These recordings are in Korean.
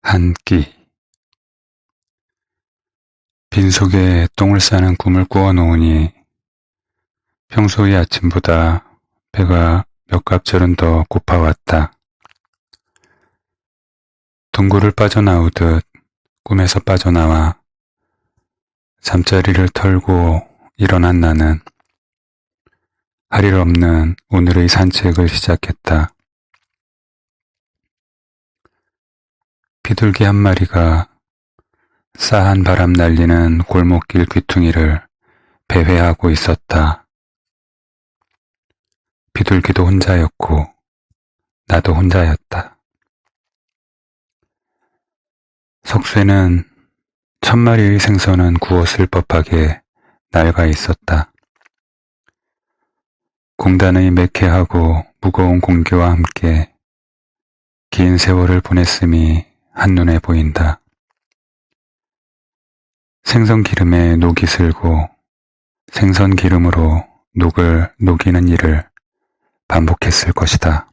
한 끼. 빈속에 똥을 싸는 꿈을 꾸어 놓으니 평소의 아침보다 배가 몇 갑절은 더 고파왔다. 동굴을 빠져나오듯 꿈에서 빠져나와 잠자리를 털고 일어난 나는 할 일 없는 오늘의 산책을 시작했다. 비둘기 한 마리가 싸한 바람 날리는 골목길 귀퉁이를 배회하고 있었다. 비둘기도 혼자였고 나도 혼자였다. 석쇠는 1000마리의 생선은 구웠을 법하게 낡아 있었다. 공단의 매캐하고 무거운 공기와 함께 긴 세월을 보냈음이 한눈에 보인다. 생선 기름에 녹이 슬고 생선 기름으로 녹을 녹이는 일을 반복했을 것이다.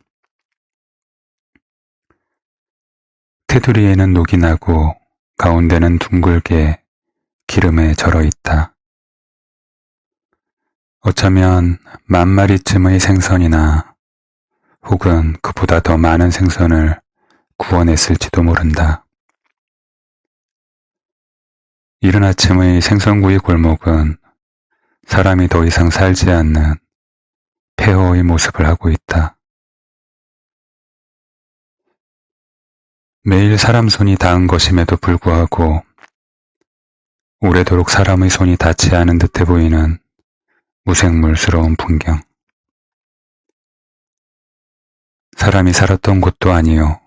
테두리에는 녹이 나고 가운데는 둥글게 기름에 절어 있다. 어쩌면 10,000마리쯤의 생선이나 혹은 그보다 더 많은 생선을 구워냈을지도 모른다. 이른 아침의 생선구이 골목은 사람이 더 이상 살지 않는 폐허의 모습을 하고 있다. 매일 사람 손이 닿은 것임에도 불구하고 오래도록 사람의 손이 닿지 않은 듯해 보이는 무생물스러운 풍경. 사람이 살았던 곳도 아니요,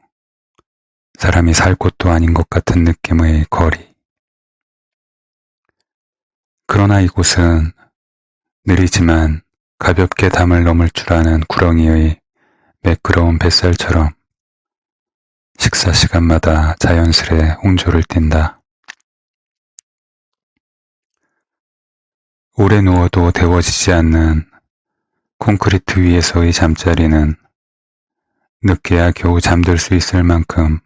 사람이 살 곳도 아닌 것 같은 느낌의 거리. 그러나 이곳은 느리지만 가볍게 담을 넘을 줄 아는 구렁이의 매끄러운 뱃살처럼 식사 시간마다 자연스레 홍조를 띈다. 오래 누워도 데워지지 않는 콘크리트 위에서의 잠자리는 늦게야 겨우 잠들 수 있을 만큼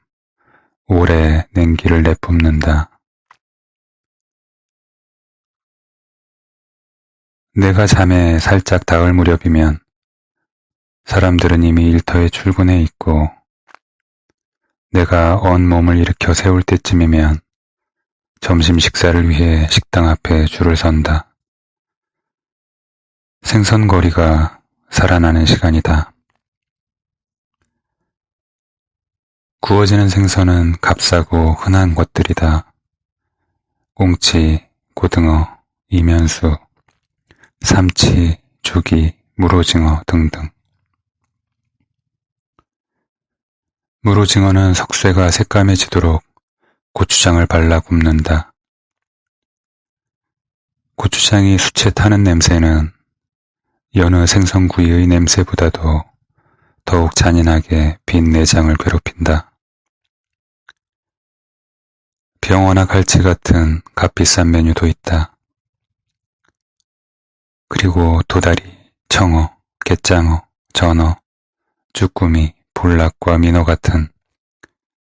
오래 냉기를 내뿜는다. 내가 잠에 살짝 닿을 무렵이면 사람들은 이미 일터에 출근해 있고 내가 언 몸을 일으켜 세울 때쯤이면 점심 식사를 위해 식당 앞에 줄을 선다. 생선거리가 살아나는 시간이다. 구워지는 생선은 값싸고 흔한 것들이다. 꽁치, 고등어, 이면수, 삼치, 조기, 물오징어 등등. 물오징어는 석쇠가 새까매지도록 고추장을 발라 굽는다. 고추장이 수채 타는 냄새는 여느 생선구이의 냄새보다도 더욱 잔인하게 빈 내장을 괴롭힌다. 병어나 갈치 같은 값비싼 메뉴도 있다. 그리고 도다리, 청어, 갯장어, 전어, 쭈꾸미, 볼락과 민어 같은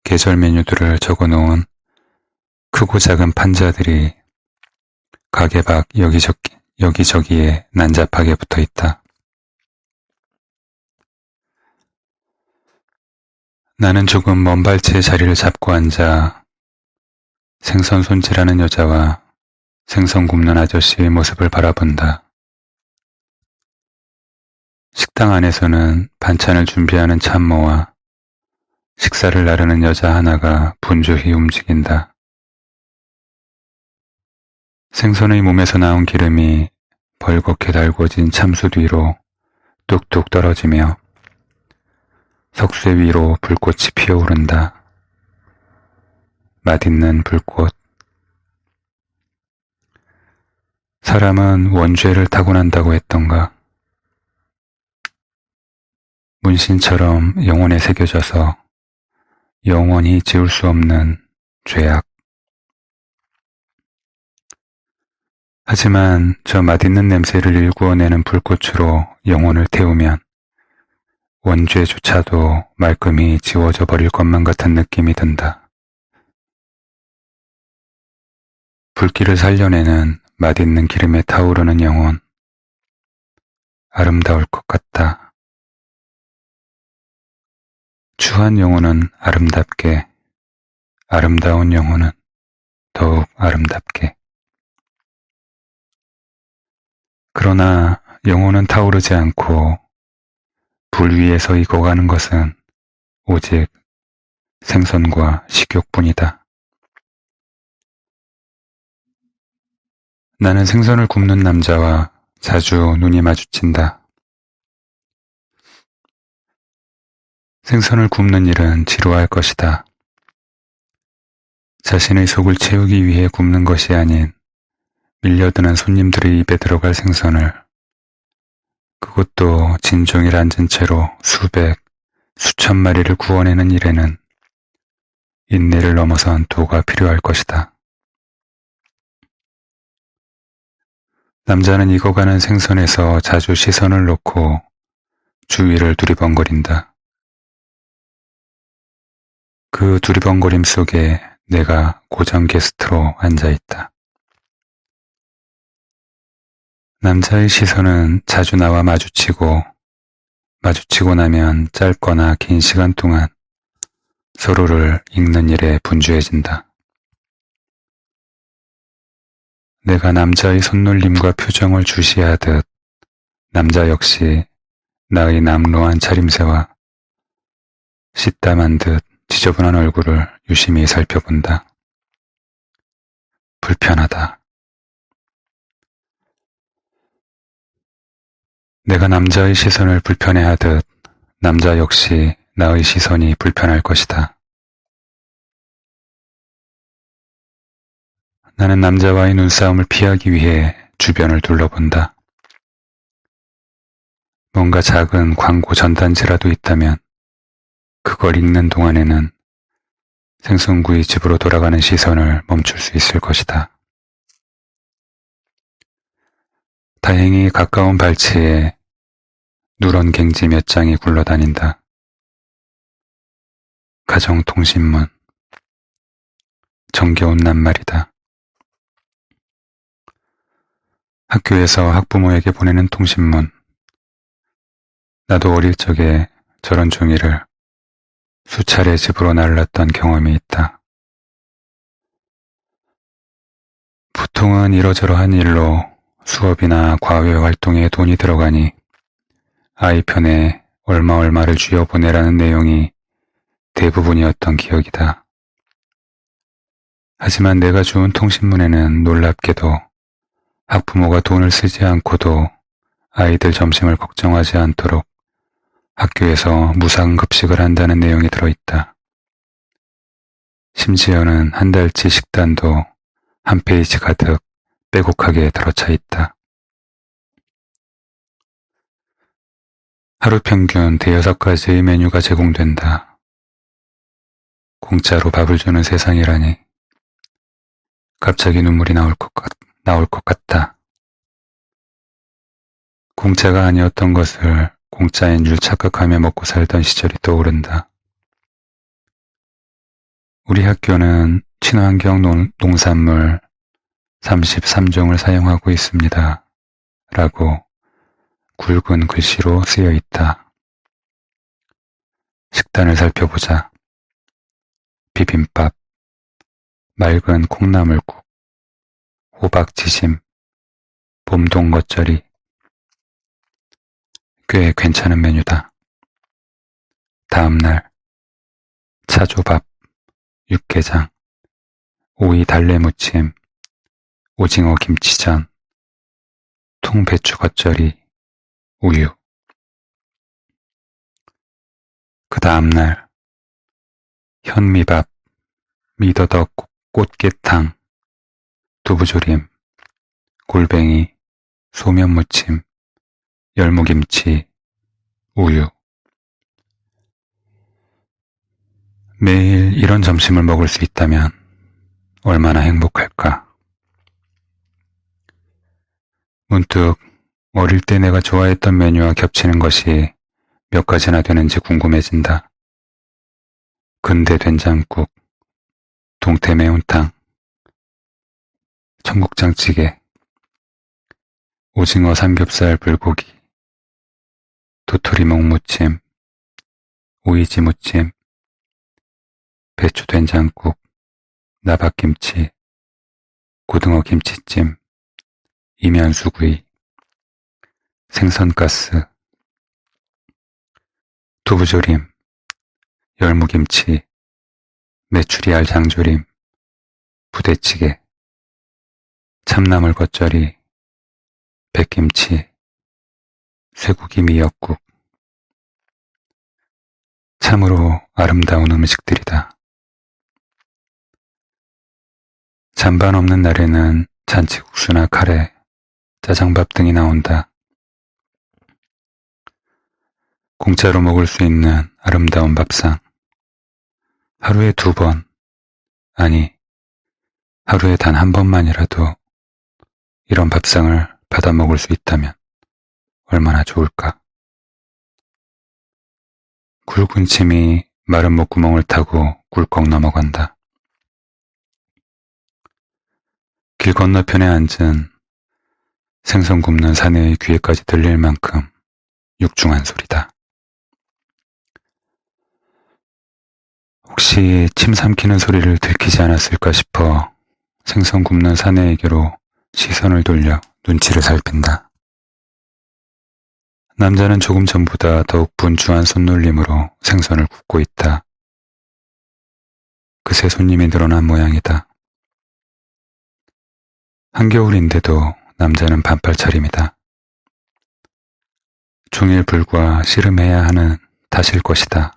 계절 메뉴들을 적어놓은 크고 작은 판자들이 가게 밖 여기저기에 난잡하게 붙어있다. 나는 조금 먼 발치의 자리를 잡고 앉아 생선 손질하는 여자와 생선 굽는 아저씨의 모습을 바라본다. 식당 안에서는 반찬을 준비하는 참모와 식사를 나르는 여자 하나가 분주히 움직인다. 생선의 몸에서 나온 기름이 벌겋게 달궈진 참숯 위로 뚝뚝 떨어지며 석쇠 위로 불꽃이 피어오른다. 맛있는 불꽃. 사람은 원죄를 타고난다고 했던가. 문신처럼 영혼에 새겨져서 영원히 지울 수 없는 죄악. 하지만 저 맛있는 냄새를 일구어내는 불꽃으로 영혼을 태우면 원죄조차도 말끔히 지워져 버릴 것만 같은 느낌이 든다. 불길을 살려내는 맛있는 기름에 타오르는 영혼. 아름다울 것 같다. 추한 영혼은 아름답게, 아름다운 영혼은 더욱 아름답게. 그러나 영혼은 타오르지 않고 불 위에서 익어가는 것은 오직 생선과 식욕뿐이다. 나는 생선을 굽는 남자와 자주 눈이 마주친다. 생선을 굽는 일은 지루할 것이다. 자신의 속을 채우기 위해 굽는 것이 아닌 밀려드는 손님들의 입에 들어갈 생선을, 그것도 진종일 앉은 채로 수백, 수천 마리를 구워내는 일에는 인내를 넘어선 도가 필요할 것이다. 남자는 익어가는 생선에서 자주 시선을 놓고 주위를 두리번거린다. 그 두리번거림 속에 내가 고정 게스트로 앉아있다. 남자의 시선은 자주 나와 마주치고 나면 짧거나 긴 시간 동안 서로를 읽는 일에 분주해진다. 내가 남자의 손놀림과 표정을 주시하듯 남자 역시 나의 남루한 차림새와 씻다만 듯 지저분한 얼굴을 유심히 살펴본다. 불편하다. 내가 남자의 시선을 불편해하듯 남자 역시 나의 시선이 불편할 것이다. 나는 남자와의 눈싸움을 피하기 위해 주변을 둘러본다. 뭔가 작은 광고 전단지라도 있다면 그걸 읽는 동안에는 생선구이 집으로 돌아가는 시선을 멈출 수 있을 것이다. 다행히 가까운 발치에 누런 갱지 몇 장이 굴러다닌다. 가정통신문. 정겨운 낱말이다. 학교에서 학부모에게 보내는 통신문. 나도 어릴 적에 저런 종이를 수차례 집으로 날랐던 경험이 있다. 보통은 이러저러한 일로 수업이나 과외 활동에 돈이 들어가니 아이 편에 얼마를 쥐어 보내라는 내용이 대부분이었던 기억이다. 하지만 내가 주운 통신문에는 놀랍게도 학부모가 돈을 쓰지 않고도 아이들 점심을 걱정하지 않도록 학교에서 무상급식을 한다는 내용이 들어있다. 심지어는 한 달치 식단도 한 페이지 가득 빼곡하게 들어차 있다. 하루 평균 5가지의 메뉴가 제공된다. 공짜로 밥을 주는 세상이라니 갑자기 눈물이 나올 것 같다. 공짜가 아니었던 것을 공짜인 줄 착각하며 먹고 살던 시절이 떠오른다. 우리 학교는 친환경 농산물 33종을 사용하고 있습니다. 라고 굵은 글씨로 쓰여 있다. 식단을 살펴보자. 비빔밥, 맑은 콩나물국, 호박지심, 봄동 겉절이. 꽤 괜찮은 메뉴다. 다음날 차조밥, 육개장, 오이 달래무침, 오징어 김치전, 통배추 겉절이, 우유. 그 다음날 현미밥, 미더덕 꽃게탕, 두부조림, 골뱅이, 소면무침, 열무김치, 우유. 매일 이런 점심을 먹을 수 있다면 얼마나 행복할까. 문득 어릴 때 내가 좋아했던 메뉴와 겹치는 것이 몇 가지나 되는지 궁금해진다. 근대 된장국, 동태 매운탕, 청국장찌개, 오징어 삼겹살 불고기, 도토리묵 무침, 오이지 무침, 배추 된장국, 나박김치, 고등어 김치찜, 이면수구이, 생선가스, 두부조림, 열무김치, 메추리알 장조림, 부대찌개, 참나물 겉절이, 백김치, 쇠고기 미역국. 참으로 아름다운 음식들이다. 잔반 없는 날에는 잔치국수나 카레, 짜장밥 등이 나온다. 공짜로 먹을 수 있는 아름다운 밥상. 하루에 2번, 아니, 하루에 단 한 번만이라도 이런 밥상을 받아 먹을 수 있다면 얼마나 좋을까. 굵은 침이 마른 목구멍을 타고 꿀꺽 넘어간다. 길 건너편에 앉은 생선 굽는 사내의 귀에까지 들릴 만큼 육중한 소리다. 혹시 침 삼키는 소리를 들키지 않았을까 싶어 생선 굽는 사내에게로 시선을 돌려 눈치를 살핀다. 남자는 조금 전보다 더욱 분주한 손놀림으로 생선을 굽고 있다. 그새 손님이 늘어난 모양이다. 한겨울인데도 남자는 반팔 차림이다. 종일 불과 씨름해야 하는 탓일 것이다.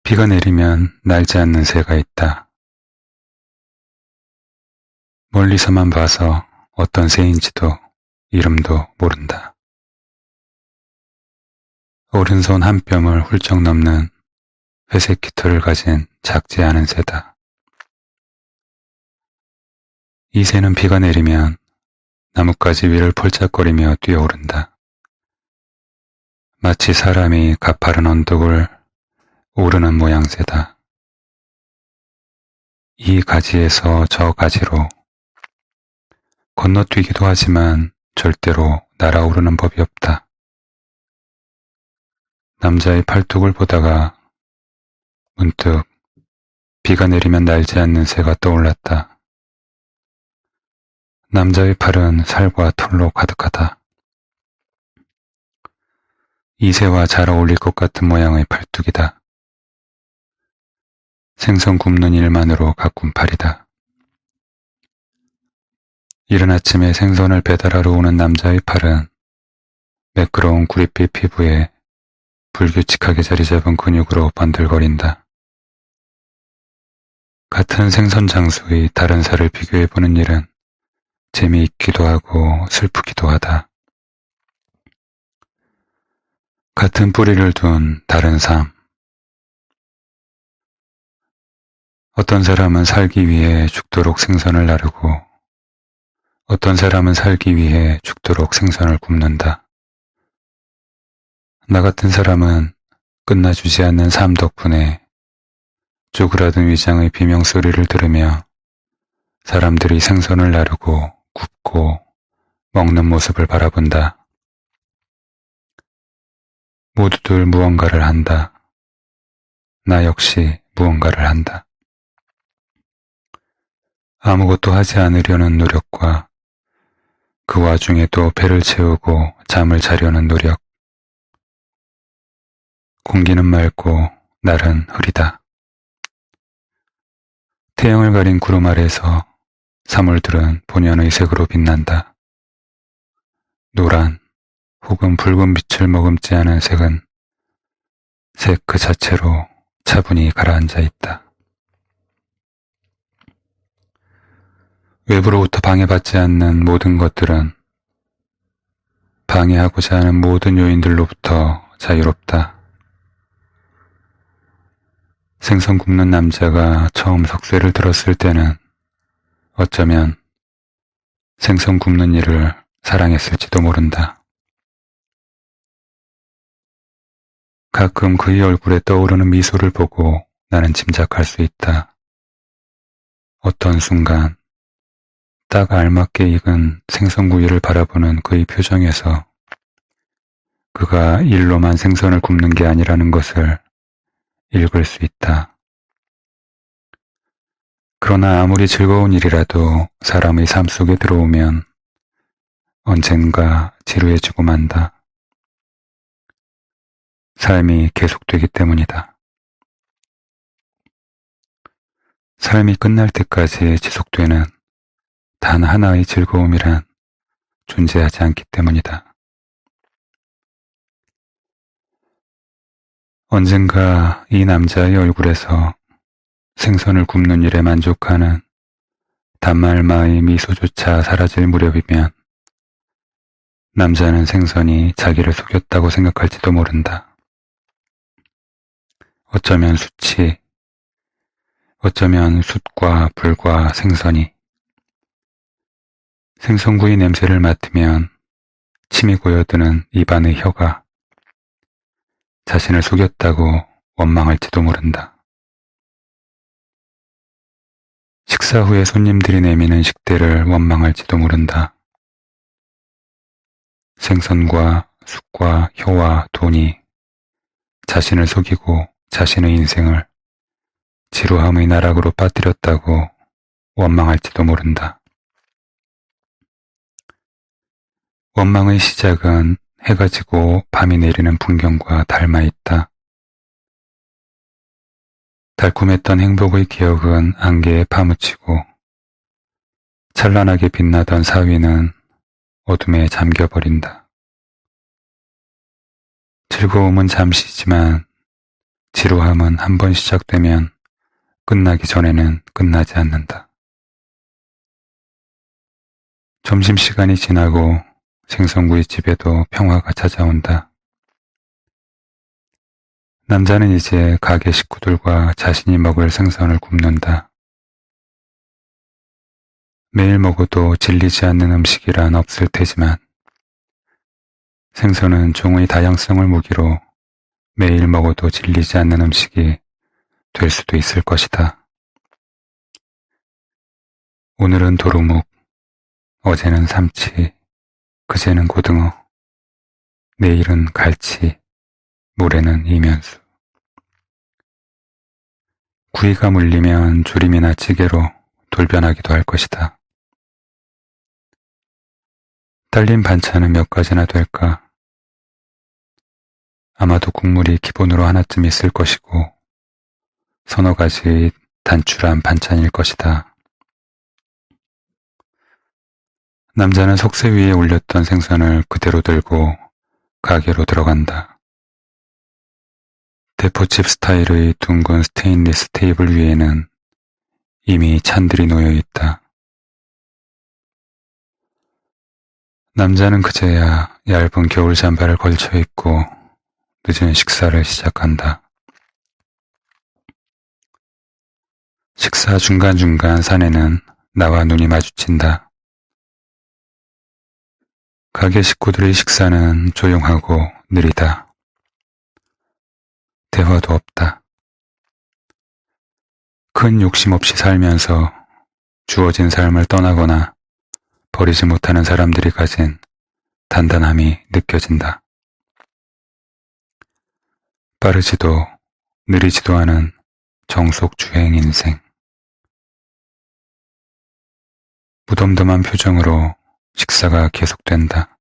비가 내리면 날지 않는 새가 있다. 멀리서만 봐서 어떤 새인지도 이름도 모른다. 오른손 한 뼘을 훌쩍 넘는 회색 깃털을 가진 작지 않은 새다. 이 새는 비가 내리면 나뭇가지 위를 폴짝거리며 뛰어오른다. 마치 사람이 가파른 언덕을 오르는 모양새다. 이 가지에서 저 가지로 건너뛰기도 하지만 절대로 날아오르는 법이 없다. 남자의 팔뚝을 보다가 문득 비가 내리면 날지 않는 새가 떠올랐다. 남자의 팔은 살과 털로 가득하다. 이 새와 잘 어울릴 것 같은 모양의 팔뚝이다. 생선 굽는 일만으로 가꾼 팔이다. 이른 아침에 생선을 배달하러 오는 남자의 팔은 매끄러운 구릿빛 피부에 불규칙하게 자리 잡은 근육으로 번들거린다. 같은 생선 장수의 다른 살을 비교해보는 일은 재미있기도 하고 슬프기도 하다. 같은 뿌리를 둔 다른 삶. 어떤 사람은 살기 위해 죽도록 생선을 나르고 어떤 사람은 살기 위해 죽도록 생선을 굽는다. 나 같은 사람은 끝나주지 않는 삶 덕분에 쪼그라든 위장의 비명소리를 들으며 사람들이 생선을 나르고 굽고 먹는 모습을 바라본다. 모두들 무언가를 한다. 나 역시 무언가를 한다. 아무것도 하지 않으려는 노력과 그 와중에 또 배를 채우고 잠을 자려는 노력. 공기는 맑고 날은 흐리다. 태양을 가린 구름 아래에서 사물들은 본연의 색으로 빛난다. 노란 혹은 붉은 빛을 머금지 않은 색은 색 그 자체로 차분히 가라앉아 있다. 외부로부터 방해받지 않는 모든 것들은 방해하고자 하는 모든 요인들로부터 자유롭다. 생선 굽는 남자가 처음 석쇠를 들었을 때는 어쩌면 생선 굽는 일을 사랑했을지도 모른다. 가끔 그의 얼굴에 떠오르는 미소를 보고 나는 짐작할 수 있다. 어떤 순간 딱 알맞게 익은 생선구이를 바라보는 그의 표정에서 그가 일로만 생선을 굽는 게 아니라는 것을 읽을 수 있다. 그러나 아무리 즐거운 일이라도 사람의 삶 속에 들어오면 언젠가 지루해지고 만다. 삶이 계속되기 때문이다. 삶이 끝날 때까지 지속되는 단 하나의 즐거움이란 존재하지 않기 때문이다. 언젠가 이 남자의 얼굴에서 생선을 굽는 일에 만족하는 단말마의 미소조차 사라질 무렵이면 남자는 생선이 자기를 속였다고 생각할지도 모른다. 어쩌면 어쩌면 숯과 불과 생선이 생선구이 냄새를 맡으면 침이 고여드는 입안의 혀가 자신을 속였다고 원망할지도 모른다. 식사 후에 손님들이 내미는 식대를 원망할지도 모른다. 생선과 숯과 혀와 돈이 자신을 속이고 자신의 인생을 지루함의 나락으로 빠뜨렸다고 원망할지도 모른다. 원망의 시작은 해가 지고 밤이 내리는 풍경과 닮아 있다. 달콤했던 행복의 기억은 안개에 파묻히고 찬란하게 빛나던 사위는 어둠에 잠겨버린다. 즐거움은 잠시지만 지루함은 한 번 시작되면 끝나기 전에는 끝나지 않는다. 점심시간이 지나고 생선구이집에도 평화가 찾아온다. 남자는 이제 가게 식구들과 자신이 먹을 생선을 굽는다. 매일 먹어도 질리지 않는 음식이란 없을 테지만 생선은 종의 다양성을 무기로 매일 먹어도 질리지 않는 음식이 될 수도 있을 것이다. 오늘은 도루묵, 어제는 삼치, 그제는 고등어, 내일은 갈치, 모레는 이면수. 구이가 물리면 조림이나 찌개로 돌변하기도 할 것이다. 딸린 반찬은 몇 가지나 될까? 아마도 국물이 기본으로 하나쯤 있을 것이고 서너 가지 단출한 반찬일 것이다. 남자는 석쇠 위에 올렸던 생선을 그대로 들고 가게로 들어간다. 대포집 스타일의 둥근 스테인리스 테이블 위에는 이미 찬들이 놓여 있다. 남자는 그제야 얇은 겨울 잠바를 걸쳐 입고 늦은 식사를 시작한다. 식사 중간중간 사내는 나와 눈이 마주친다. 가게 식구들의 식사는 조용하고 느리다. 대화도 없다. 큰 욕심 없이 살면서 주어진 삶을 떠나거나 버리지 못하는 사람들이 가진 단단함이 느껴진다. 빠르지도 느리지도 않은 정속주행 인생. 무덤덤한 표정으로 식사가 계속된다.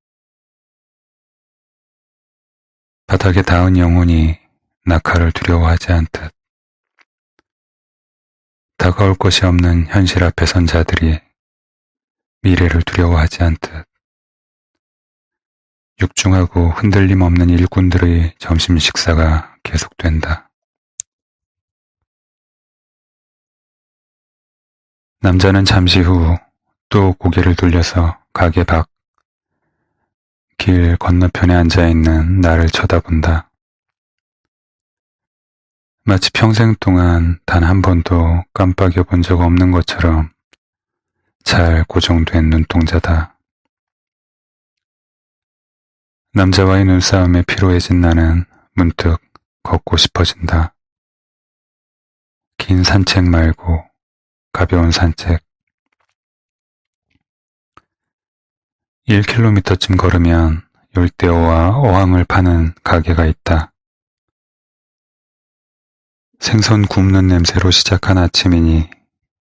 바닥에 닿은 영혼이 낙하를 두려워하지 않듯 다가올 것이 없는 현실 앞에 선 자들이 미래를 두려워하지 않듯 육중하고 흔들림 없는 일꾼들의 점심 식사가 계속된다. 남자는 잠시 후 또 고개를 돌려서 가게 밖 길 건너편에 앉아있는 나를 쳐다본다. 마치 평생 동안 단 한 번도 깜빡여 본 적 없는 것처럼 잘 고정된 눈동자다. 남자와의 눈싸움에 피로해진 나는 문득 걷고 싶어진다. 긴 산책 말고 가벼운 산책. 1km쯤 걸으면 열대어와 어항을 파는 가게가 있다. 생선 굽는 냄새로 시작한 아침이니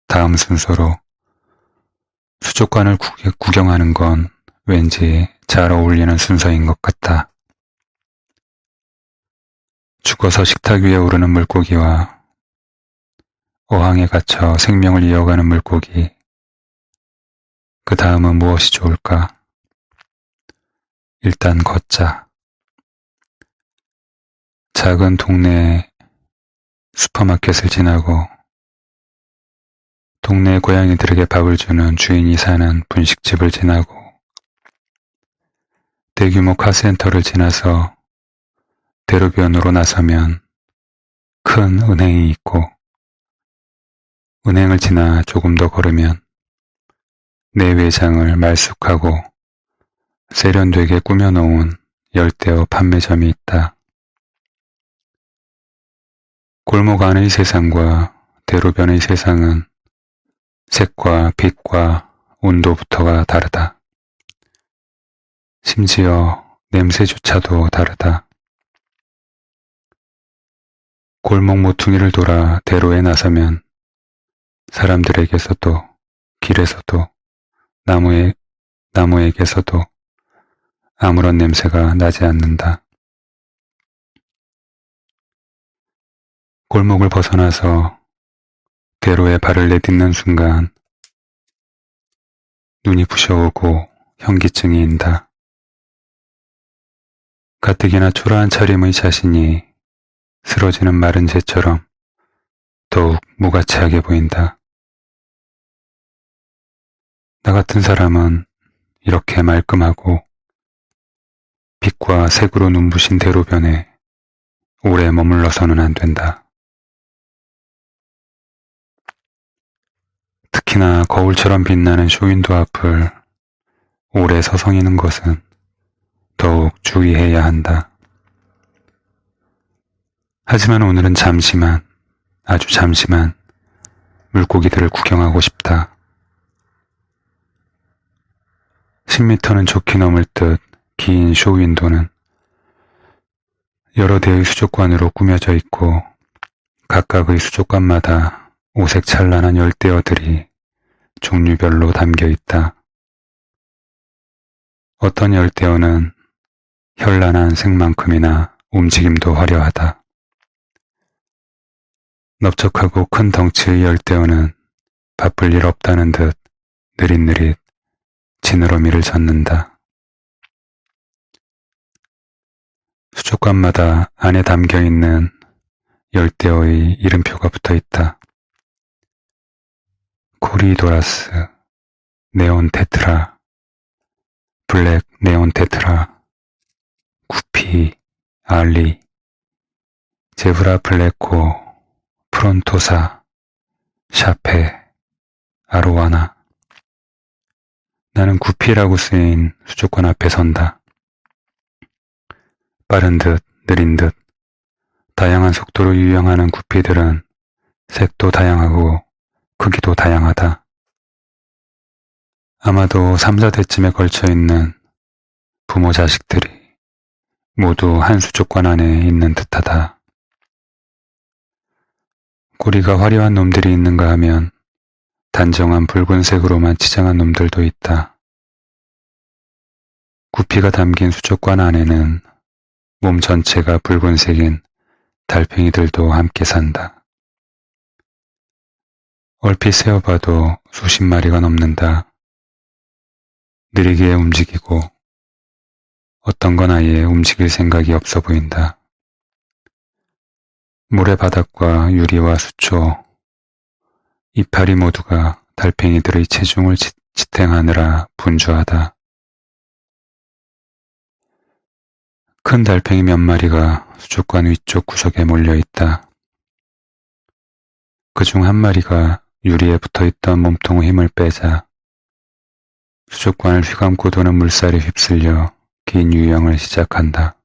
다음 순서로 수족관을 구경하는 건 왠지 잘 어울리는 순서인 것 같다. 죽어서 식탁 위에 오르는 물고기와 어항에 갇혀 생명을 이어가는 물고기. 그 다음은 무엇이 좋을까? 일단 걷자. 작은 동네 슈퍼마켓을 지나고 동네 고양이들에게 밥을 주는 주인이 사는 분식집을 지나고 대규모 카센터를 지나서 대로변으로 나서면 큰 은행이 있고 은행을 지나 조금 더 걸으면 내외장을 말쑥하고 세련되게 꾸며놓은 열대어 판매점이 있다. 골목 안의 세상과 대로변의 세상은 색과 빛과 온도부터가 다르다. 심지어 냄새조차도 다르다. 골목 모퉁이를 돌아 대로에 나서면 사람들에게서도 길에서도 나무에게서도 아무런 냄새가 나지 않는다. 골목을 벗어나서 대로에 발을 내딛는 순간 눈이 부셔오고 현기증이 인다. 가뜩이나 초라한 차림의 자신이 쓰러지는 마른 재처럼 더욱 무가치하게 보인다. 나 같은 사람은 이렇게 말끔하고 빛과 색으로 눈부신 대로변에 오래 머물러서는 안 된다. 특히나 거울처럼 빛나는 쇼윈도 앞을 오래 서성이는 것은 더욱 주의해야 한다. 하지만 오늘은 잠시만, 아주 잠시만 물고기들을 구경하고 싶다. 10m는 좋게 넘을 듯 긴 쇼윈도는 여러 대의 수족관으로 꾸며져 있고 각각의 수족관마다 오색 찬란한 열대어들이 종류별로 담겨 있다. 어떤 열대어는 현란한 색만큼이나 움직임도 화려하다. 넓적하고 큰 덩치의 열대어는 바쁠 일 없다는 듯 느릿느릿 지느러미를 젓는다. 수족관마다 안에 담겨있는 열대어의 이름표가 붙어있다. 코리도라스, 네온 테트라, 블랙 네온 테트라, 구피, 알리, 제브라 블랙코, 프론토사, 샤페, 아로와나. 나는 구피라고 쓰인 수족관 앞에 선다. 빠른 듯 느린 듯 다양한 속도로 유영하는 구피들은 색도 다양하고 크기도 다양하다. 아마도 3, 4대쯤에 걸쳐있는 부모 자식들이 모두 한 수족관 안에 있는 듯하다. 꼬리가 화려한 놈들이 있는가 하면 단정한 붉은색으로만 치장한 놈들도 있다. 구피가 담긴 수족관 안에는 몸 전체가 붉은색인 달팽이들도 함께 산다. 얼핏 세어봐도 수십 마리가 넘는다. 느리게 움직이고 어떤 건 아예 움직일 생각이 없어 보인다. 모래바닥과 유리와 수초, 이파리 모두가 달팽이들의 체중을 지탱하느라 분주하다. 큰 달팽이 몇 마리가 수족관 위쪽 구석에 몰려있다. 그중 한 마리가 유리에 붙어있던 몸통의 힘을 빼자 수족관을 휘감고 도는 물살에 휩쓸려 긴 유영을 시작한다.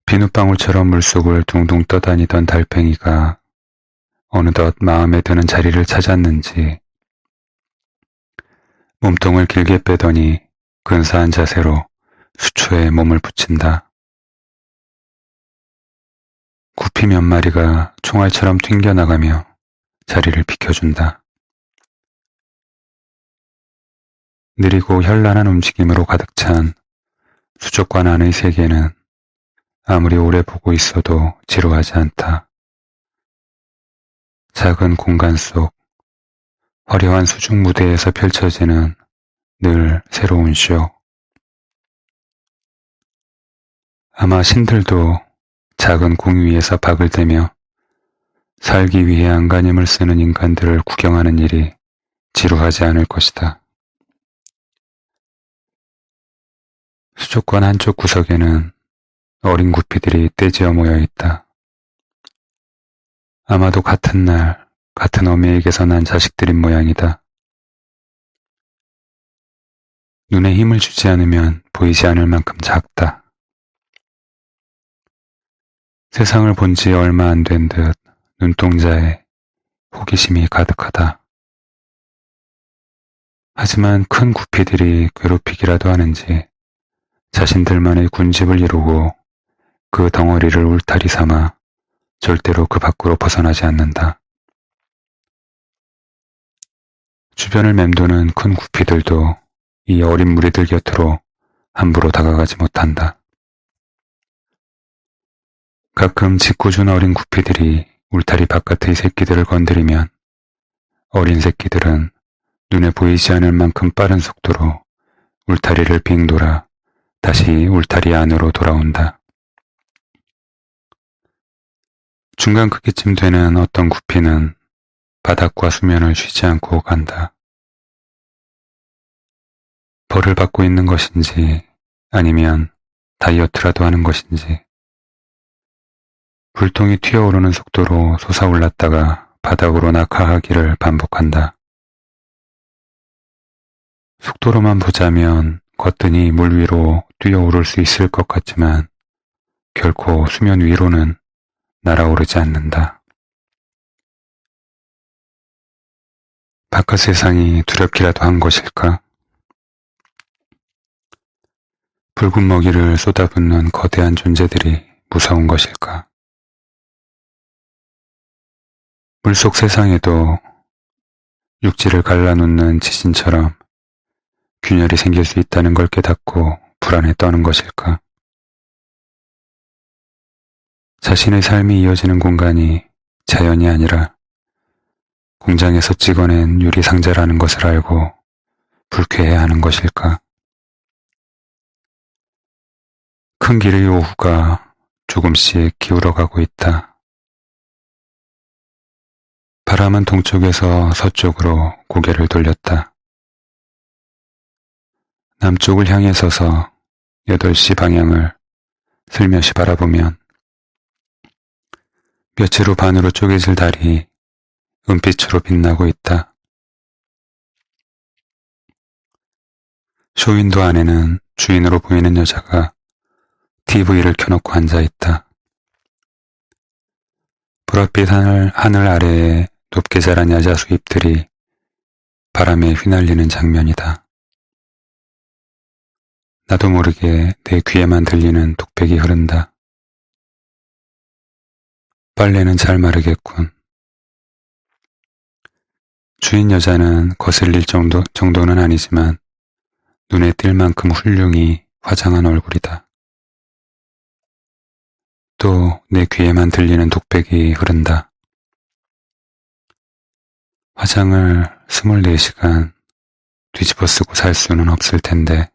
비눗방울처럼 물속을 둥둥 떠다니던 달팽이가 어느덧 마음에 드는 자리를 찾았는지 몸통을 길게 빼더니 근사한 자세로 수초에 몸을 붙인다. 구피 몇 마리가 총알처럼 튕겨나가며 자리를 비켜준다. 느리고 현란한 움직임으로 가득 찬 수족관 안의 세계는 아무리 오래 보고 있어도 지루하지 않다. 작은 공간 속 화려한 수중 무대에서 펼쳐지는 늘 새로운 쇼. 아마 신들도 작은 공 위에서 박을 대며 살기 위해 안간힘을 쓰는 인간들을 구경하는 일이 지루하지 않을 것이다. 수족관 한쪽 구석에는 어린 구피들이 떼지어 모여 있다. 아마도 같은 날, 같은 어미에게서 난 자식들인 모양이다. 눈에 힘을 주지 않으면 보이지 않을 만큼 작다. 세상을 본 지 얼마 안 된 듯 눈동자에 호기심이 가득하다. 하지만 큰 구피들이 괴롭히기라도 하는지 자신들만의 군집을 이루고 그 덩어리를 울타리 삼아 절대로 그 밖으로 벗어나지 않는다. 주변을 맴도는 큰 구피들도 이 어린 무리들 곁으로 함부로 다가가지 못한다. 가끔 짓궂은 어린 구피들이 울타리 바깥의 새끼들을 건드리면 어린 새끼들은 눈에 보이지 않을 만큼 빠른 속도로 울타리를 빙 돌아 다시 울타리 안으로 돌아온다. 중간 크기쯤 되는 어떤 구피는 바닥과 수면을 쉬지 않고 간다. 벌을 받고 있는 것인지 아니면 다이어트라도 하는 것인지 불통이 튀어오르는 속도로 솟아올랐다가 바닥으로 낙하하기를 반복한다. 속도로만 보자면 거뜬히 물 위로 뛰어오를 수 있을 것 같지만 결코 수면 위로는 날아오르지 않는다. 바깥 세상이 두렵기라도 한 것일까? 붉은 먹이를 쏟아붓는 거대한 존재들이 무서운 것일까? 물속 세상에도 육지를 갈라놓는 지진처럼 균열이 생길 수 있다는 걸 깨닫고 불안에 떠는 것일까? 자신의 삶이 이어지는 공간이 자연이 아니라 공장에서 찍어낸 유리 상자라는 것을 알고 불쾌해하는 것일까? 큰 길의 오후가 조금씩 기울어가고 있다. 바람은 동쪽에서 서쪽으로 고개를 돌렸다. 남쪽을 향해 서서 8시 방향을 슬며시 바라보면 몇 채로 반으로 쪼개질 달이 은빛으로 빛나고 있다. 쇼윈도 안에는 주인으로 보이는 여자가 TV를 켜놓고 앉아있다. 보랏빛 하늘 아래에 높게 자란 야자수 잎들이 바람에 휘날리는 장면이다. 나도 모르게 내 귀에만 들리는 독백이 흐른다. 빨래는 잘 마르겠군. 주인 여자는 거슬릴 정도는 아니지만 눈에 띌 만큼 훌륭히 화장한 얼굴이다. 또 내 귀에만 들리는 독백이 흐른다. 화장을 24시간 뒤집어 쓰고 살 수는 없을 텐데.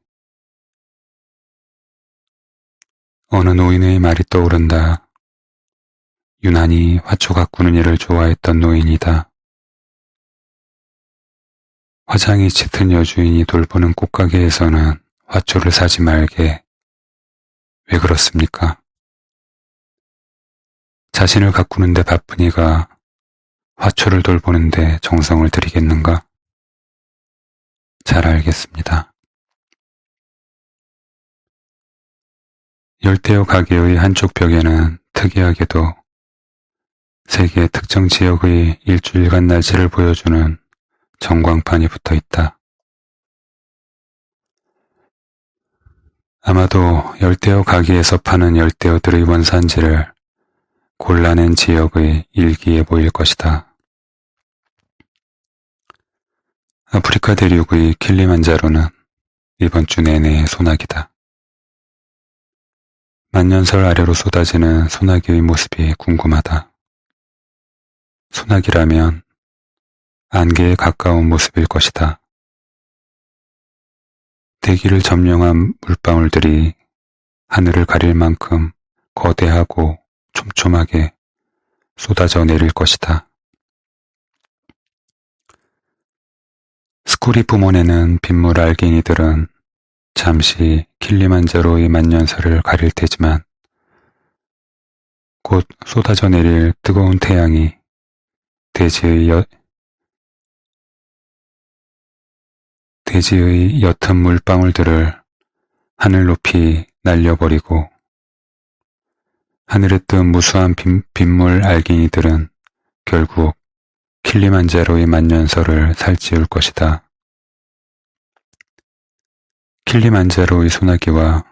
어느 노인의 말이 떠오른다. 유난히 화초 가꾸는 일을 좋아했던 노인이다. 화장이 짙은 여주인이 돌보는 꽃가게에서는 화초를 사지 말게. 왜 그렇습니까? 자신을 가꾸는데 바쁜 이가 화초를 돌보는데 정성을 들이겠는가? 잘 알겠습니다. 열대어 가게의 한쪽 벽에는 특이하게도 세계의 특정 지역의 일주일간 날씨를 보여주는 전광판이 붙어 있다. 아마도 열대어 가게에서 파는 열대어들의 원산지를 골라낸 지역의 일기에 보일 것이다. 아프리카 대륙의 킬리만자로는 이번 주 내내 소나기다. 만년설 아래로 쏟아지는 소나기의 모습이 궁금하다. 소나기라면 안개에 가까운 모습일 것이다. 대기를 점령한 물방울들이 하늘을 가릴 만큼 거대하고 촘촘하게 쏟아져 내릴 것이다. 스쿠리 부문에는 빗물 알갱이들은 잠시 킬리만자로의 만년설을 가릴 테지만 곧 쏟아져 내릴 뜨거운 태양이 대지의 옅은 물방울들을 하늘 높이 날려버리고 하늘에 뜬 무수한 빗물 알갱이들은 결국 킬리만자로의 만년설을 살찌울 것이다. 킬리만자로의 소나기와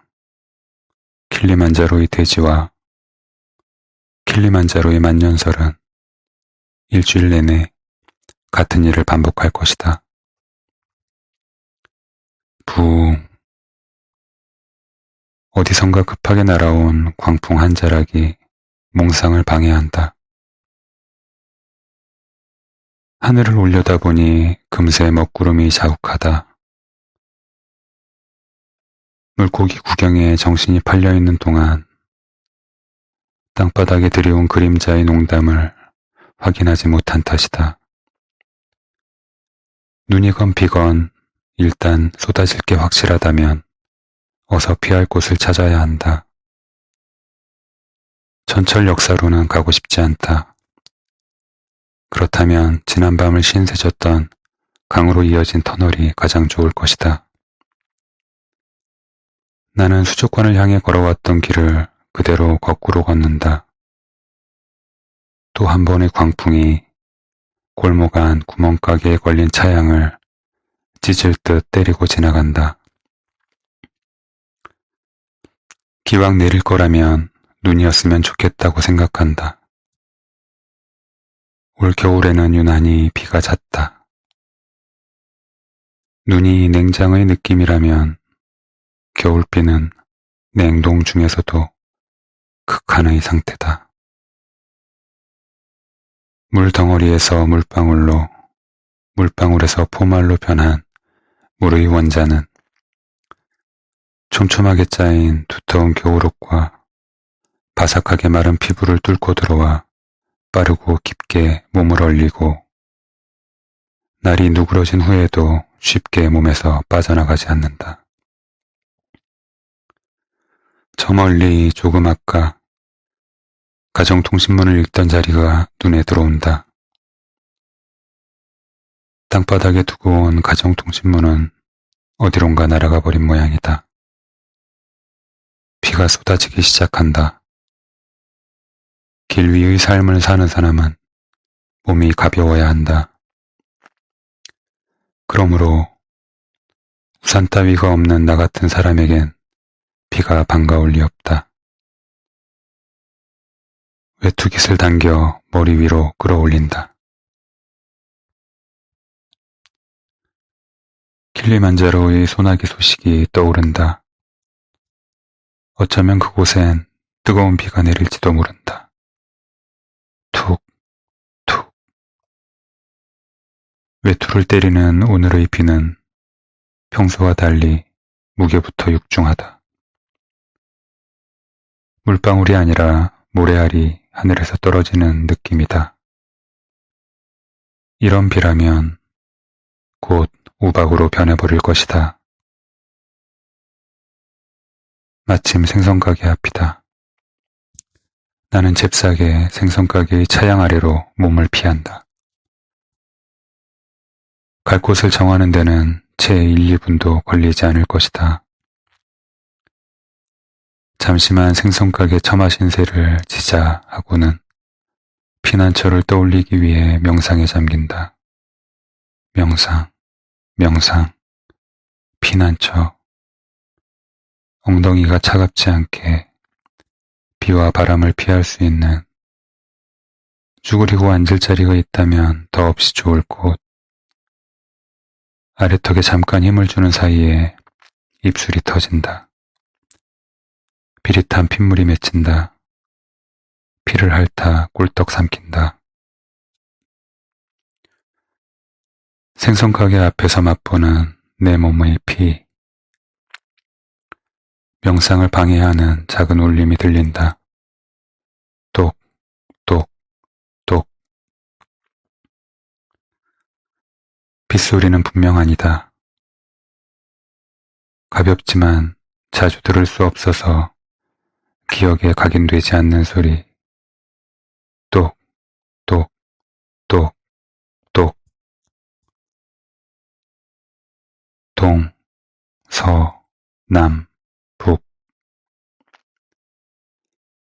킬리만자로의 대지와 킬리만자로의 만년설은 일주일 내내 같은 일을 반복할 것이다. 부웅. 어디선가 급하게 날아온 광풍 한 자락이 몽상을 방해한다. 하늘을 올려다보니 금세 먹구름이 자욱하다. 물고기 구경에 정신이 팔려있는 동안 땅바닥에 들여온 그림자의 농담을 확인하지 못한 탓이다. 눈이건 비건 일단 쏟아질 게 확실하다면 어서 피할 곳을 찾아야 한다. 전철 역사로는 가고 싶지 않다. 그렇다면 지난밤을 신세졌던 강으로 이어진 터널이 가장 좋을 것이다. 나는 수족관을 향해 걸어왔던 길을 그대로 거꾸로 걷는다. 또 한 번의 광풍이 골목 안 구멍가게에 걸린 차양을 찢을 듯 때리고 지나간다. 기왕 내릴 거라면 눈이었으면 좋겠다고 생각한다. 올 겨울에는 유난히 비가 잦다. 눈이 냉장의 느낌이라면 겨울비는 냉동 중에서도 극한의 상태다. 물덩어리에서 물방울로, 물방울에서 포말로 변한 물의 원자는 촘촘하게 짜인 두터운 겨울옷과 바삭하게 마른 피부를 뚫고 들어와 빠르고 깊게 몸을 얼리고 날이 누그러진 후에도 쉽게 몸에서 빠져나가지 않는다. 저 멀리 조금 아까 가정통신문을 읽던 자리가 눈에 들어온다. 땅바닥에 두고 온 가정통신문은 어디론가 날아가 버린 모양이다. 비가 쏟아지기 시작한다. 길 위의 삶을 사는 사람은 몸이 가벼워야 한다. 그러므로 우산 따위가 없는 나 같은 사람에겐 비가 반가울 리 없다. 외투깃을 당겨 머리 위로 끌어올린다. 킬리만자로의 소나기 소식이 떠오른다. 어쩌면 그곳엔 뜨거운 비가 내릴지도 모른다. 툭, 툭. 외투를 때리는 오늘의 비는 평소와 달리 무게부터 육중하다. 물방울이 아니라 모래알이 하늘에서 떨어지는 느낌이다. 이런 비라면 곧 우박으로 변해버릴 것이다. 마침 생선가게 앞이다. 나는 잽싸게 생선가게의 차양 아래로 몸을 피한다. 갈 곳을 정하는 데는 채 1, 2분도 걸리지 않을 것이다. 잠시만 생선가게 처마신 새를 지자 하고는 피난처를 떠올리기 위해 명상에 잠긴다. 명상, 명상, 피난처. 엉덩이가 차갑지 않게 비와 바람을 피할 수 있는, 쭈그리고 앉을 자리가 있다면 더없이 좋을 곳. 아래턱에 잠깐 힘을 주는 사이에 입술이 터진다. 비릿한 핏물이 맺힌다. 피를 핥아 꿀떡 삼킨다. 생선가게 앞에서 맛보는 내 몸의 피. 명상을 방해하는 작은 울림이 들린다. 똑, 똑, 똑. 빗소리는 분명 아니다. 가볍지만 자주 들을 수 없어서 기억에 각인되지 않는 소리. 똑, 똑, 똑, 똑. 동, 서, 남, 북.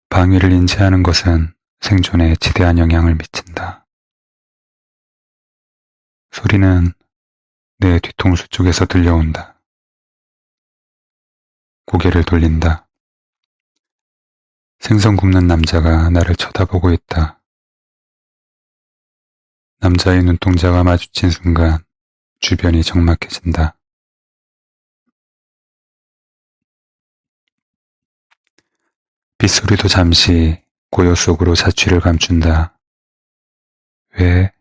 방위를 인지하는 것은 생존에 지대한 영향을 미친다. 소리는 내 뒤통수 쪽에서 들려온다. 고개를 돌린다. 생선 굽는 남자가 나를 쳐다보고 있다. 남자의 눈동자가 마주친 순간 주변이 적막해진다. 빗소리도 잠시 고요 속으로 자취를 감춘다. 왜?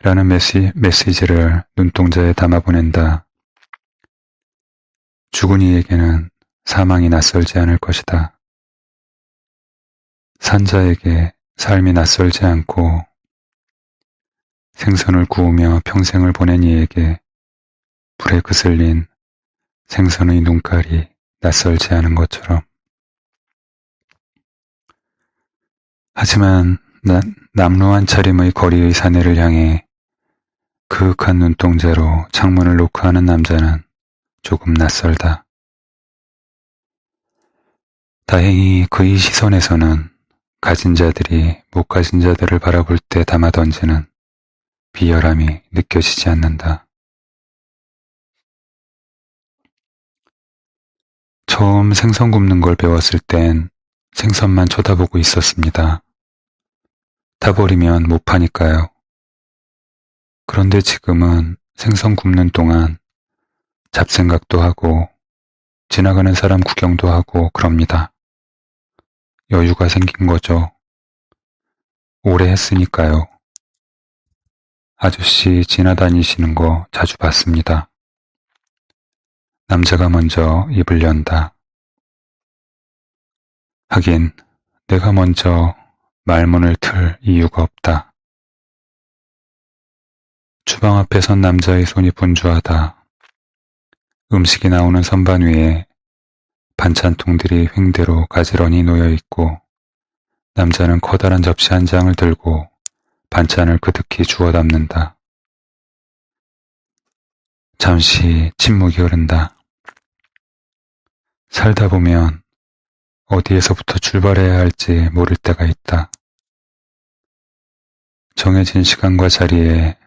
라는 메시지를 눈동자에 담아보낸다. 죽은 이에게는 사망이 낯설지 않을 것이다. 산자에게 삶이 낯설지 않고 생선을 구우며 평생을 보낸 이에게 불에 그슬린 생선의 눈깔이 낯설지 않은 것처럼. 하지만 남루한 차림의 거리의 사내를 향해 그윽한 눈동자로 창문을 노크하는 남자는 조금 낯설다. 다행히 그의 시선에서는 가진 자들이 못 가진 자들을 바라볼 때 담아 던지는 비열함이 느껴지지 않는다. 처음 생선 굽는 걸 배웠을 땐 생선만 쳐다보고 있었습니다. 타버리면 못 파니까요. 그런데 지금은 생선 굽는 동안 잡생각도 하고 지나가는 사람 구경도 하고 그럽니다. 여유가 생긴 거죠. 오래 했으니까요. 아저씨 지나다니시는 거 자주 봤습니다. 남자가 먼저 입을 연다. 하긴 내가 먼저 말문을 틀 이유가 없다. 주방 앞에 선 남자의 손이 분주하다. 음식이 나오는 선반 위에 반찬통들이 횡대로 가지런히 놓여있고 남자는 커다란 접시 한 장을 들고 반찬을 그득히 주워 담는다. 잠시 침묵이 흐른다. 살다 보면 어디에서부터 출발해야 할지 모를 때가 있다. 정해진 시간과 자리에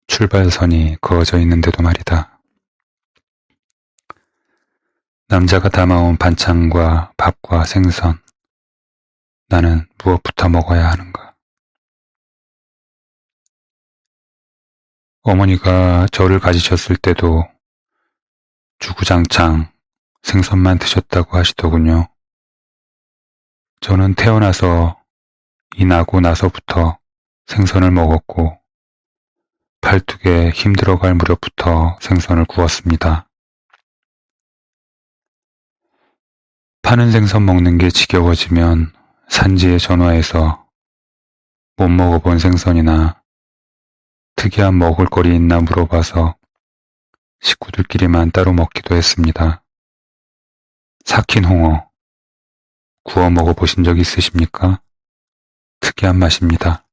출발선이 그어져 있는데도 말이다. 남자가 담아온 반찬과 밥과 생선, 나는 무엇부터 먹어야 하는가? 어머니가 저를 가지셨을 때도 주구장창 생선만 드셨다고 하시더군요. 저는 태어나서 이 나고 나서부터 생선을 먹었고 팔뚝에 힘들어갈 무렵부터 생선을 구웠습니다. 파는 생선 먹는 게 지겨워지면 산지에 전화해서 못 먹어본 생선이나 특이한 먹을거리 있나 물어봐서 식구들끼리만 따로 먹기도 했습니다. 삭힌 홍어, 구워 먹어보신 적 있으십니까? 특이한 맛입니다.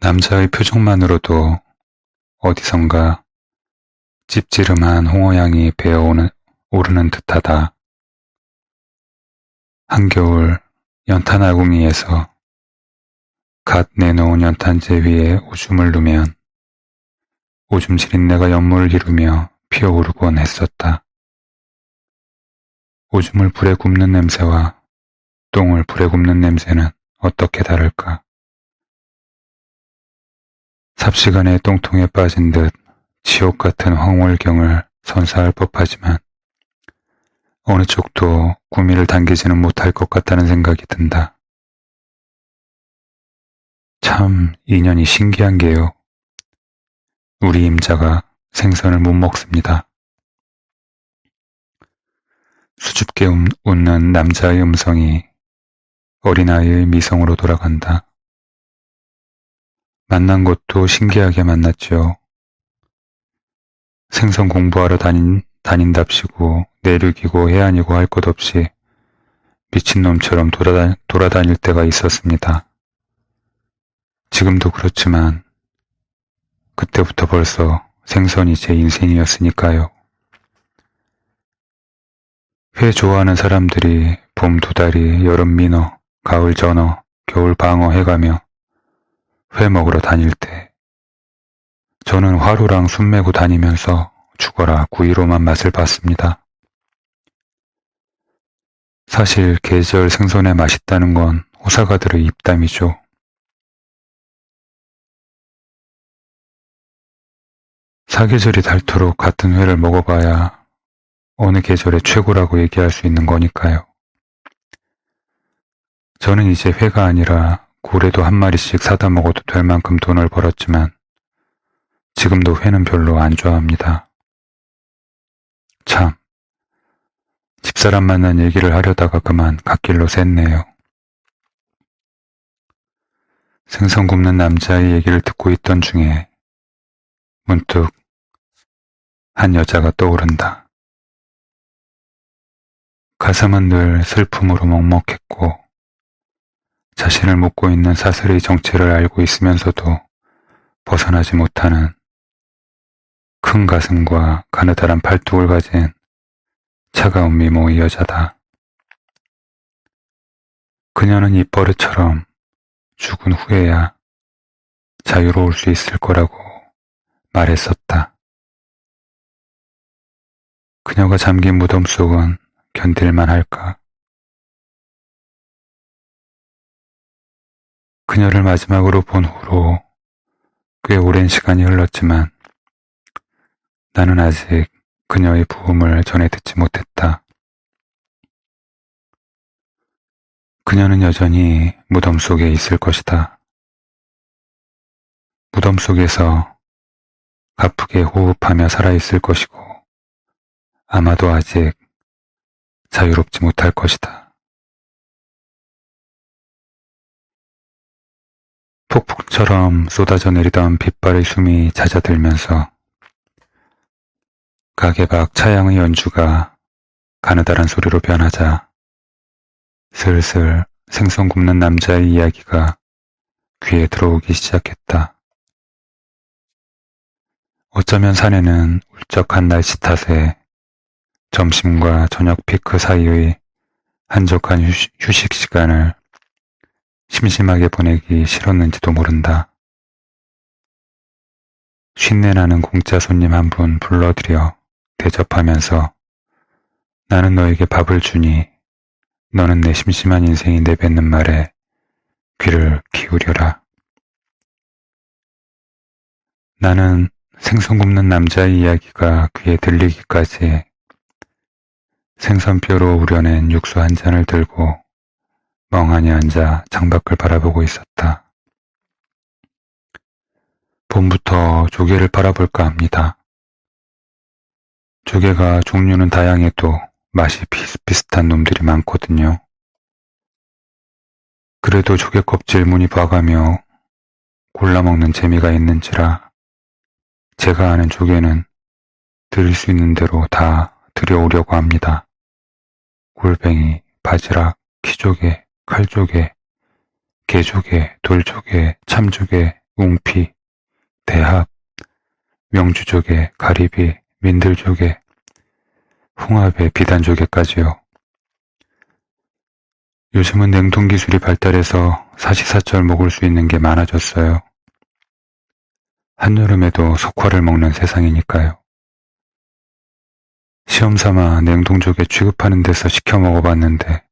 남자의 표정만으로도 어디선가 찝찌름한 홍어향이 배어오르는 듯하다. 한겨울 연탄 아궁이에서 갓 내놓은 연탄재 위에 오줌을 누면 오줌 지린내가 연물을 이루며 피어오르곤 했었다. 오줌을 불에 굽는 냄새와 똥을 불에 굽는 냄새는 어떻게 다를까? 삽시간에 똥통에 빠진 듯 지옥 같은 황홀경을 선사할 법하지만 어느 쪽도 구미를 당기지는 못할 것 같다는 생각이 든다. 참 인연이 신기한 게요. 우리 임자가 생선을 못 먹습니다. 수줍게 웃는 남자의 음성이 어린아이의 미성으로 돌아간다. 만난 것도 신기하게 만났죠. 생선 공부하러 다닌답시고 내륙이고 해안이고 할 것 없이 미친놈처럼 돌아다닐 때가 있었습니다. 지금도 그렇지만 그때부터 벌써 생선이 제 인생이었으니까요. 회 좋아하는 사람들이 봄 도다리, 여름 민어, 가을 전어, 겨울 방어 해가며 회 먹으러 다닐 때 저는 화로랑 숨 메고 다니면서 죽어라 구이로만 맛을 봤습니다. 사실 계절 생선에 맛있다는 건 호사가들의 입담이죠. 사계절이 닳도록 같은 회를 먹어봐야 어느 계절의 최고라고 얘기할 수 있는 거니까요. 저는 이제 회가 아니라 고래도 한 마리씩 사다 먹어도 될 만큼 돈을 벌었지만 지금도 회는 별로 안 좋아합니다. 참, 집사람 만난 얘기를 하려다가 그만 갓길로 샜네요. 생선 굽는 남자의 얘기를 듣고 있던 중에 문득 한 여자가 떠오른다. 가슴은 늘 슬픔으로 먹먹했고 자신을 묶고 있는 사슬의 정체를 알고 있으면서도 벗어나지 못하는 큰 가슴과 가느다란 팔뚝을 가진 차가운 미모의 여자다. 그녀는 입버릇처럼 죽은 후에야 자유로울 수 있을 거라고 말했었다. 그녀가 잠긴 무덤 속은 견딜만 할까? 그녀를 마지막으로 본 후로 꽤 오랜 시간이 흘렀지만 나는 아직 그녀의 부음을 전해 듣지 못했다. 그녀는 여전히 무덤 속에 있을 것이다. 무덤 속에서 가쁘게 호흡하며 살아있을 것이고 아마도 아직 자유롭지 못할 것이다. 폭풍처럼 쏟아져 내리던 빗발의 숨이 잦아들면서 가게 밖 차양의 연주가 가느다란 소리로 변하자 슬슬 생선 굽는 남자의 이야기가 귀에 들어오기 시작했다. 어쩌면 사내는 울적한 날씨 탓에 점심과 저녁 피크 사이의 한적한 휴식 시간을 심심하게 보내기 싫었는지도 모른다. 쉰내나는 공짜 손님 한 분 불러들여 대접하면서 나는 너에게 밥을 주니 너는 내 심심한 인생이 내뱉는 말에 귀를 기울여라. 나는 생선 굽는 남자의 이야기가 귀에 들리기까지 생선뼈로 우려낸 육수 한 잔을 들고 멍하니 앉아 창밖을 바라보고 있었다. 봄부터 조개를 바라볼까 합니다. 조개가 종류는 다양해도 맛이 비슷비슷한 놈들이 많거든요. 그래도 조개 껍질 무늬 봐가며 골라먹는 재미가 있는지라 제가 아는 조개는 드릴 수 있는 대로 다 들여오려고 합니다. 골뱅이, 바지락, 키조개, 칼조개, 게조개, 돌조개, 참조개, 웅피, 대합, 명주조개, 가리비, 민들조개, 홍합에 비단조개까지요. 요즘은 냉동 기술이 발달해서 사시사철 먹을 수 있는 게 많아졌어요. 한여름에도 석화를 먹는 세상이니까요. 시험삼아 냉동조개 취급하는 데서 시켜 먹어봤는데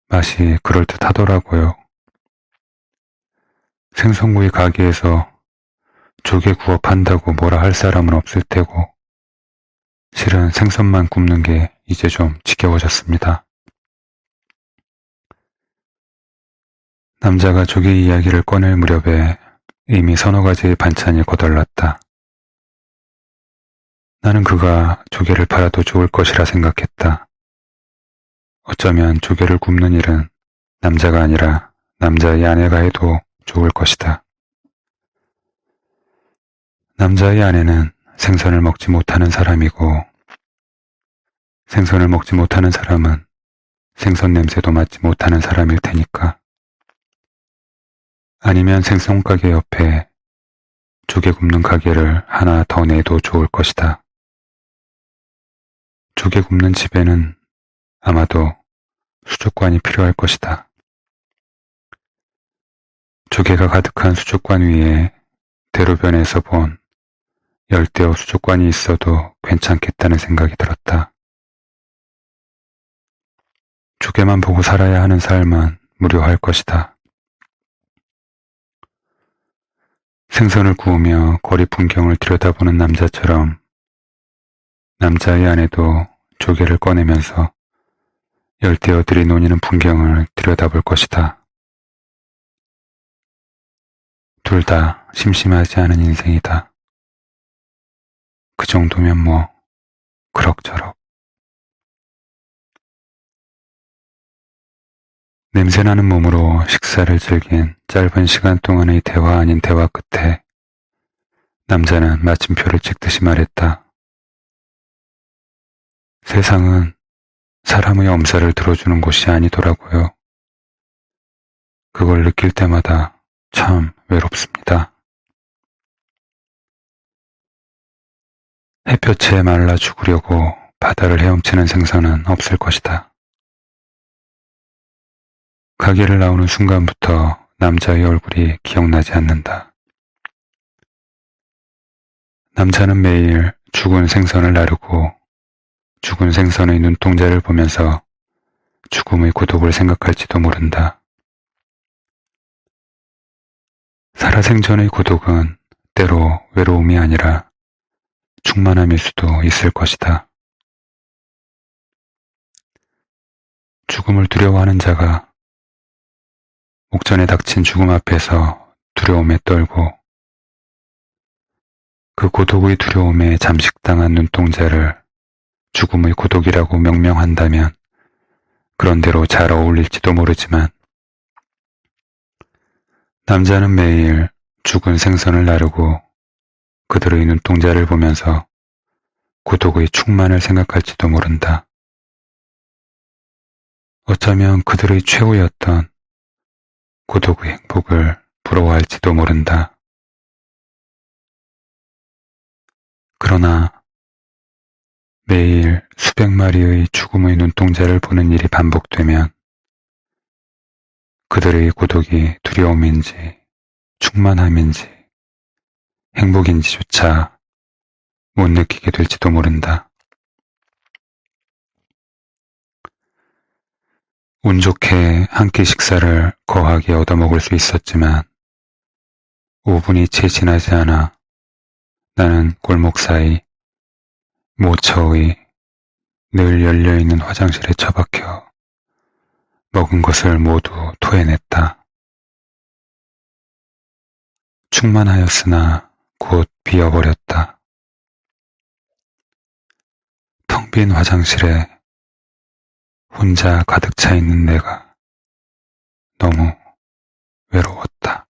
맛이 그럴듯하더라고요. 생선구이 가게에서 조개 구워 판다고 뭐라 할 사람은 없을 테고 실은 생선만 굽는 게 이제 좀 지겨워졌습니다. 남자가 조개 이야기를 꺼낼 무렵에 이미 서너 가지의 반찬이 거덜났다. 나는 그가 조개를 팔아도 좋을 것이라 생각했다. 어쩌면 조개를 굽는 일은 남자가 아니라 남자의 아내가 해도 좋을 것이다. 남자의 아내는 생선을 먹지 못하는 사람이고 생선을 먹지 못하는 사람은 생선 냄새도 맡지 못하는 사람일 테니까. 아니면 생선 가게 옆에 조개 굽는 가게를 하나 더 내도 좋을 것이다. 조개 굽는 집에는 아마도 수족관이 필요할 것이다. 조개가 가득한 수족관 위에 대로변에서 본 열대어 수족관이 있어도 괜찮겠다는 생각이 들었다. 조개만 보고 살아야 하는 삶은 무료할 것이다. 생선을 구우며 거리 풍경을 들여다보는 남자처럼 남자의 아내도 조개를 꺼내면서 열대어들이 노니는 풍경을 들여다볼 것이다. 둘 다 심심하지 않은 인생이다. 그 정도면 뭐 그럭저럭. 냄새나는 몸으로 식사를 즐긴 짧은 시간 동안의 대화 아닌 대화 끝에 남자는 마침표를 찍듯이 말했다. 세상은 사람의 엄살을 들어주는 곳이 아니더라고요. 그걸 느낄 때마다 참 외롭습니다. 햇볕에 말라 죽으려고 바다를 헤엄치는 생선은 없을 것이다. 가게를 나오는 순간부터 남자의 얼굴이 기억나지 않는다. 남자는 매일 죽은 생선을 나르고 죽은 생선의 눈동자를 보면서 죽음의 고독을 생각할지도 모른다. 살아생전의 고독은 때로 외로움이 아니라 충만함일 수도 있을 것이다. 죽음을 두려워하는 자가 목전에 닥친 죽음 앞에서 두려움에 떨고 그 고독의 두려움에 잠식당한 눈동자를 죽음의 고독이라고 명명한다면 그런대로 잘 어울릴지도 모르지만 남자는 매일 죽은 생선을 나르고 그들의 눈동자를 보면서 고독의 충만을 생각할지도 모른다. 어쩌면 그들의 최후였던 고독의 행복을 부러워할지도 모른다. 그러나 매일 수백 마리의 죽음의 눈동자를 보는 일이 반복되면 그들의 고독이 두려움인지 충만함인지 행복인지조차 못 느끼게 될지도 모른다. 운 좋게 한 끼 식사를 거하게 얻어먹을 수 있었지만 5분이 채 지나지 않아 나는 골목 사이 모처의 늘 열려있는 화장실에 처박혀 먹은 것을 모두 토해냈다. 충만하였으나 곧 비어버렸다. 텅 빈 화장실에 혼자 가득 차 있는 내가 너무 외로웠다.